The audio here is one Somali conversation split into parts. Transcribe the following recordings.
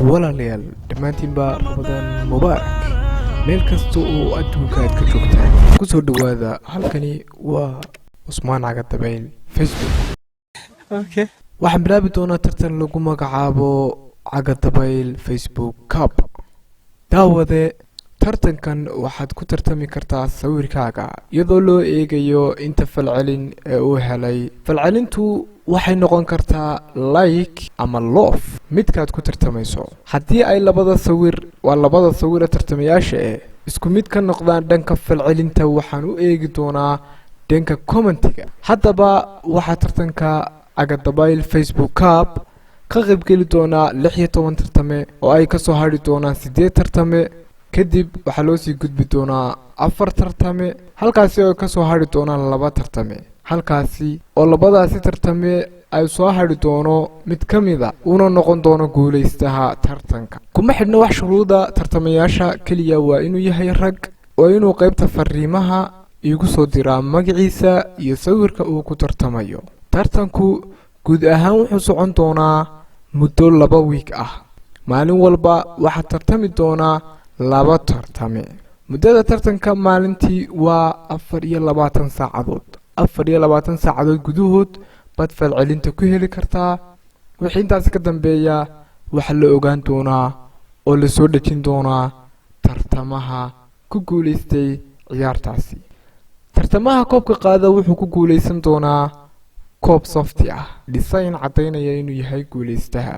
walaalayaal dhammaantiinba Ramadan mubaarak meel kasta oo adduunka aad ka joogtaan ku soo dhawaada halkani waa Usmaan Caga Dabayl Facebook waxaan bilaabi doonaa tartan lagu magacaabo Caga Dabayl Facebook Cup daawade tartankan waxaad ku tartami kartaa sawirkaaga iyadoo loo eegayo inta falcelin ee uu helay falcelintu waxay noqon kartaa like ama love midkaad ku tartamayso haddii ay labada sawir tartamayaasha isku mid ka noqdaan dhanka falcelinta waxaan u eegi doonaa dhanka commentiga haddaba waxa tartanka Caga Dabayl Facebook Cup ka qaybgeli doonaa 16 tartame oo ay ka soo hari doonaan 8 tartame kadib waxaa loo sii gudbi doonaa 4 tartame halkaasi oo ka soo hari doonaan 2 tartame halkaasi oo labadaasi tartame ay soo hari doono mid kamida una noqon doono guuleystaha tartanka kuma xidhna wax shuruuda tartamayaasha kaliya waa inuu yahay rag oo inuu qaybta fariimaha igu soo diraa magaciisa iyo sawirka uu ku tartamayo tartanku guud ahaan wuxuu socon doonaa muddo 2 week ah maalin walba waxa tartami doonaa 2 tartame muddada tartanka maalintii waa 24 saacadood 24 saacadood gudahood bad falcelinta ku heli kartaa wixii intaas ka dambeeya waxa la ogaan doonaa oo la soo dhajin doonaa tartamaha ku guuleystay ciyaartaasi tartamaha koobka qaada wuxuu ku guuleysan doonaa koob softi ah design cadeynaya inuu yahay guuleystaha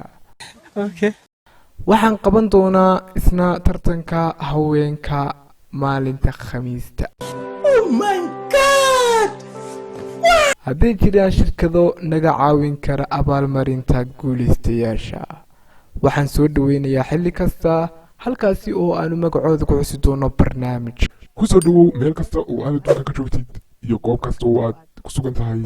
waxaan qaban doonaa isna tartanka haweenka maalinta Khamiista haddii jiraan shirkado naga caawin kara abaalmarinta guuleystayaasha waxaan soo dhaweynayaa xilli kasta halkaasi oo aanu magacooda ku xusi doono barnaamij ku soo dhawow meel kasta oo aad adduunka ka joogtid iyo goob kasta oo aad ku sugan tahay